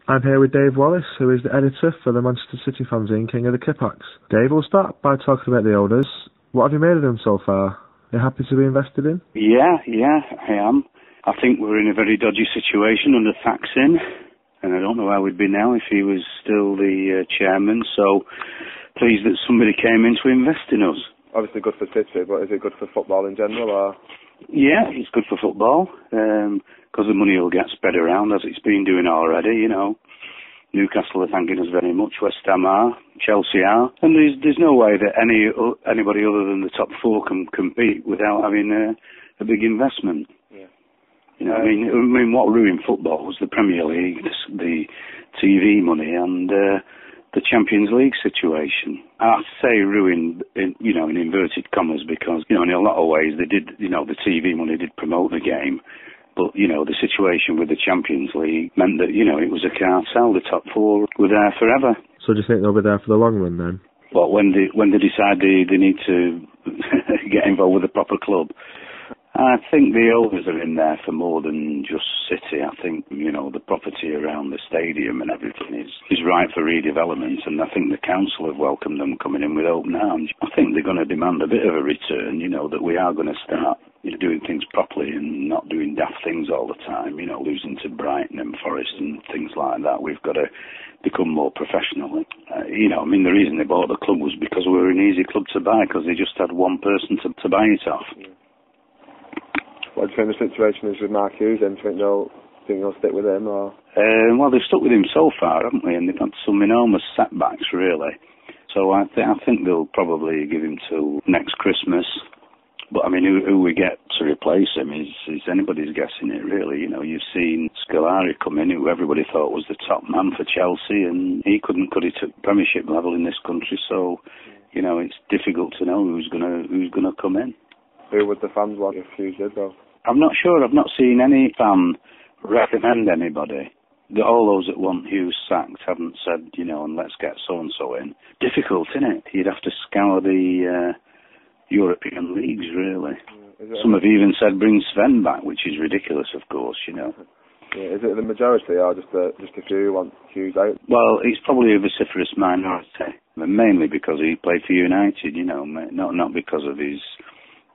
I'm here with Dave Wallace, who is the editor for the Manchester City fanzine King of the Kippax. Dave, we'll start by talking about the owners. What have you made of them so far? Are you happy to be invested in? Yeah, I am. I think we're in a very dodgy situation under Thaksin, and I don't know where we'd be now if he was still the chairman, so pleased that somebody came in to invest in us. Obviously good for City, but is it good for football in general? Or? Yeah, it's good for football, because the money will get spread around as it's been doing already, you know. Newcastle are thanking us very much, West Ham are, Chelsea are, and there's no way that anybody other than the top four can compete without having a big investment. Yeah. You know, I mean, what ruined football was the Premier League, the TV money, and the Champions League situation. I have to say ruined, in inverted commas, because, you know, in a lot of ways they did, you know, the TV money did promote the game. But, you know, the situation with the Champions League meant that, you know, it was a cartel. The top four were there forever. So do you think they'll be there for the long run then? Well, when they decide they need to get involved with a proper club. I think the owners are in there for more than just City. I think, you know, the property around the stadium and everything is right for redevelopment, and I think the council have welcomed them coming in with open arms. I think they're going to demand a bit of a return, you know, that we are going to start doing things properly and not doing daft things all the time, you know, losing to Brighton and Forest and things like that. We've got to become more professional. You know, I mean, the reason they bought the club was because we were an easy club to buy, because they just had one person to buy it off. Yeah. What do you think the situation is with Mark Hughes, and do you think they'll stick with him? Or? Well, they've stuck with him so far, haven't they? And they've had some enormous setbacks, really. So I think they'll probably give him till next Christmas. But, I mean, who we get to replace him is anybody's guessing it, really. You know, you've seen Scolari come in, who everybody thought was the top man for Chelsea, and he couldn't cut it at Premiership level in this country. So, you know, it's difficult to know who's gonna come in. Who would the fans want if Hughes did, though? I'm not sure. I've not seen any fan recommend anybody. All those that want Hughes sacked haven't said, you know, and let's get so-and-so in. Difficult, isn't it? You'd have to scour the European leagues, really. Yeah, some have even said bring Sven back, which is ridiculous, of course, you know. Yeah, is it the majority or just a few who want Hughes out? Well, it's probably a vociferous minority, mainly because he played for United, you know, not because of his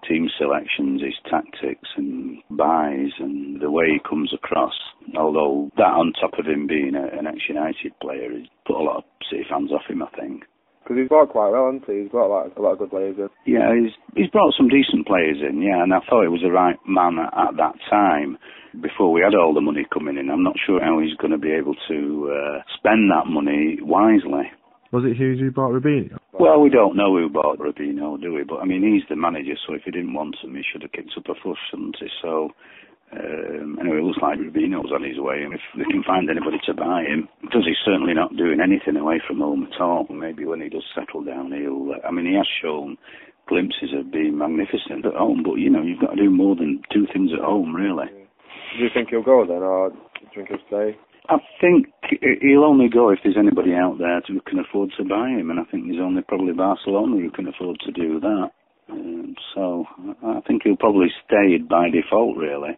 team selections, his tactics and buys and the way he comes across. Although that, on top of him being an ex-United player, has put a lot of City fans off him, I think. Because he's brought quite well, hasn't he? He's brought a lot of good players in. Yeah, he's brought some decent players in, yeah, and I thought he was the right man at that time, before we had all the money coming in. I'm not sure how he's going to be able to spend that money wisely. Was it Hughes who bought Rubinho? Well, we don't know who bought Rubinho, do we? But, I mean, he's the manager, so if he didn't want him, he should have kicked up a fuss, shouldn't he? So, anyway, it looks like Rubinho's on his way, and if they can find anybody to buy him, because he's certainly not doing anything away from home at all. Maybe when he does settle down, he has shown glimpses of being magnificent at home, but, you know, you've got to do more than two things at home, really. Do you think he'll go then, or do you think he'll stay? I think he'll only go if there's anybody out there who can afford to buy him, and I think there's only probably Barcelona who can afford to do that. So I think he'll probably stay by default, really.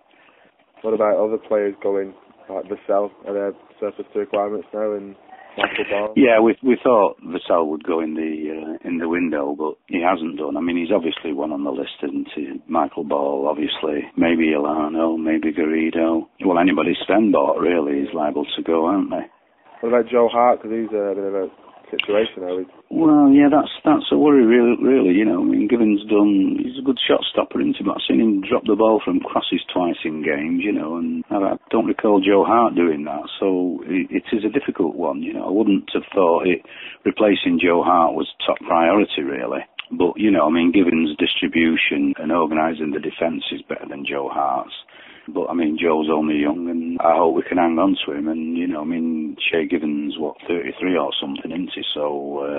What about other players going, like Vassell? Are there surplus to requirements now, and Michael Ball? Yeah, we thought Vassell would go in the window, but he hasn't done. I mean, he's obviously one on the list, isn't he? Michael Ball, obviously. Maybe Ilano, maybe Garrido. Well, anybody Sven bought, really, is liable to go, aren't they? What about Joe Hart? Because he's a bit of a situation now. Well, yeah, that's a worry, really. You know, I mean, he's a good shot stopper, isn't he? But I've seen him drop the ball from crosses twice in games, you know, and I don't recall Joe Hart doing that. So it is a difficult one, you know. I wouldn't have thought replacing Joe Hart was top priority, really. But, you know, I mean, Gibbons' distribution and organising the defence is better than Joe Hart's. But, I mean, Joe's only young, and I hope we can hang on to him. And, you know, I mean, Shea Gibbons, 33 or something, isn't he? So,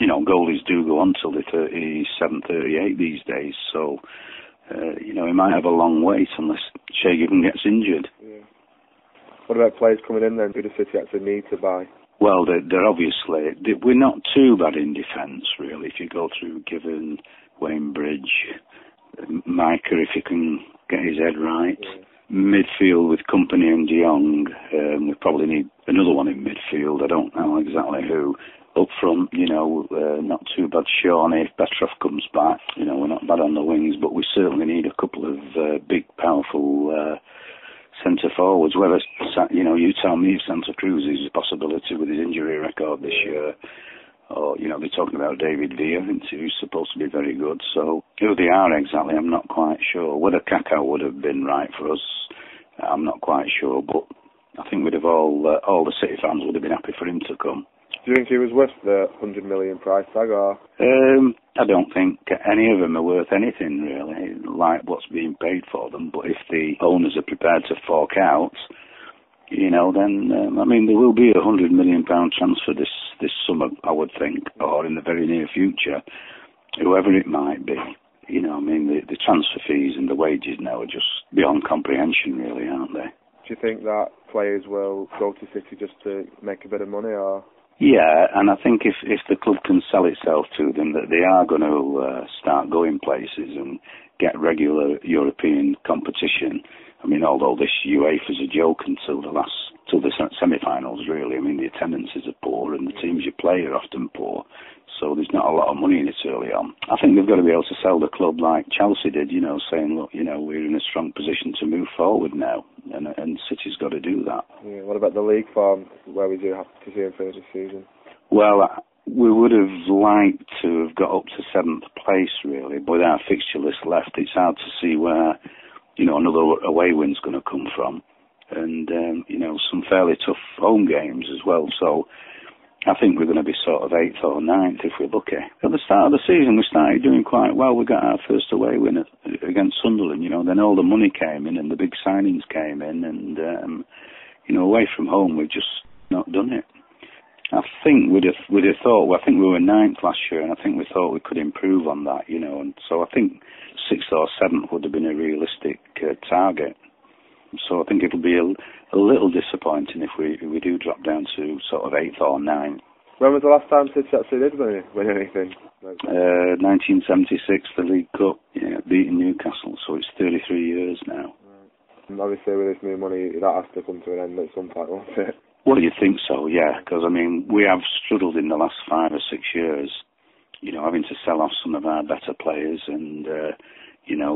you know, goalies do go on till they're 37, 38 these days. So, you know, he might have a long wait unless Shea Gibbons gets injured. Yeah. What about players coming in then who the City actually need to buy? Well, they're obviously... We're not too bad in defence, really. If you go through Given, Wayne Bridge, Micah, if he can get his head right. midfield with Company and De Jong. We probably need another one in midfield. I don't know exactly who. Up front, not too bad. Shawnee, if Betroff comes back, we're not bad on the wings, but we certainly need a couple of big, powerful centre forwards. Whether, you tell me if Santa Cruz is a possibility with his injury record this year. Or, they're talking about David Villa, who's supposed to be very good. So who they are exactly, I'm not quite sure. Whether Kaká would have been right for us, I'm not quite sure. But I think we'd have all the City fans would have been happy for him to come. Do you think he was worth the 100 million price tag, or? I don't think any of them are worth anything, really, like what's being paid for them. But if the owners are prepared to fork out, then, there will be a £100 million transfer this summer, I would think, or in the very near future, whoever it might be. The transfer fees and the wages now are just beyond comprehension, really, aren't they? Do you think that players will go to City just to make a bit of money, or? Yeah, and I think if the club can sell itself to them, that they are going to start going places and get regular European competition. Although this UEFA's a joke until the semi-finals, really. The attendances are poor and the teams you play are often poor. So there's not a lot of money in it early on. I think they've got to be able to sell the club like Chelsea did, saying, look, we're in a strong position to move forward now. And City's got to do that. Yeah, what about the league form, where we do have to see him finish the season? Well, we would have liked to have got up to 7th place, really. But with our fixture list left, it's hard to see where, another away win's going to come from. And, some fairly tough home games as well. So I think we're going to be sort of 8th or 9th if we're lucky. At the start of the season, we started doing quite well. We got our first away win against Sunderland, then all the money came in and the big signings came in. And, away from home, we've just not done it. I think we'd have thought, I think we were 9th last year, and I think we thought we could improve on that, and so I think 6th or 7th would have been a realistic target. So I think it'll be a little disappointing if we do drop down to sort of 8th or 9th. When was the last time City actually did win anything? 1976, the League Cup, beating Newcastle, so it's 33 years now. Right. Obviously with this new money, that has to come to an end at some point, won't it? Well, you think so, yeah, because, we have struggled in the last 5 or 6 years, having to sell off some of our better players, and,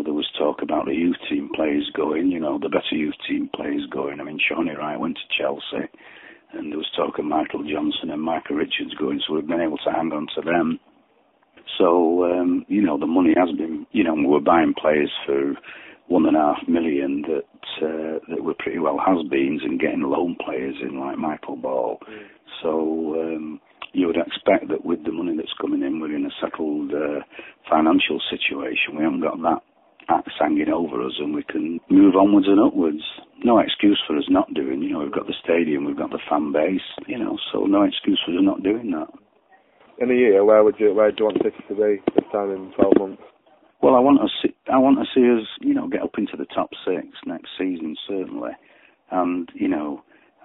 there was talk about the youth team players going, the better youth team players going. Shawnee Wright went to Chelsea, and there was talk of Michael Johnson and Micah Richards going, so we've been able to hang on to them. So, the money has been, we're buying players for $1.5 million that were pretty well has-beens, and getting loan players in like Michael Ball. So you would expect that with the money that's coming in, we're in a settled financial situation. We haven't got that axe hanging over us, and we can move onwards and upwards. No excuse for us not doing. We've got the stadium, we've got the fan base. So no excuse for us not doing that. In a year, where do you want City to be this time in 12 months? Well, I want to see us, get up into the top 6 next season, certainly, and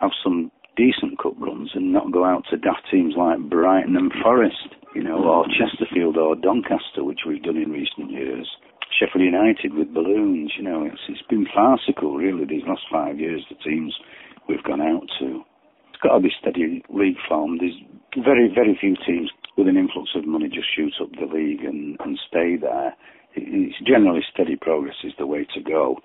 have some decent cup runs and not go out to daft teams like Brighton and Forest, or Chesterfield or Doncaster, which we've done in recent years. Sheffield United with balloons, it's been farcical, really, these last 5 years, the teams we've gone out to. It's got to be steady league form. There's very, very few teams with an influx of money just shoot up the league and stay there. It's generally steady progress is the way to go.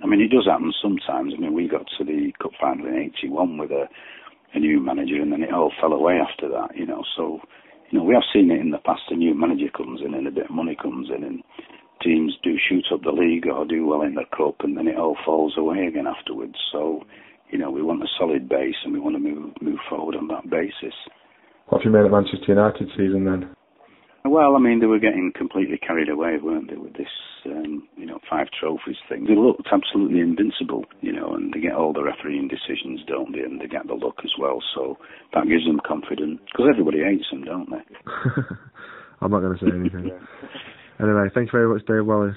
It does happen sometimes. We got to the cup final in 81 with a new manager, and then it all fell away after that, So, we have seen it in the past. A new manager comes in and a bit of money comes in, and teams do shoot up the league or do well in the cup, and then it all falls away again afterwards. So, we want a solid base, and we want to move forward on that basis. What have you made at Manchester United season then? Well, they were getting completely carried away, weren't they, with this, 5 trophies thing. They looked absolutely invincible, and they get all the refereeing decisions, don't they, and they get the luck as well, so that gives them confidence, because everybody hates them, don't they? I'm not going to say anything. Anyway, thank you very much, Dave Wallace.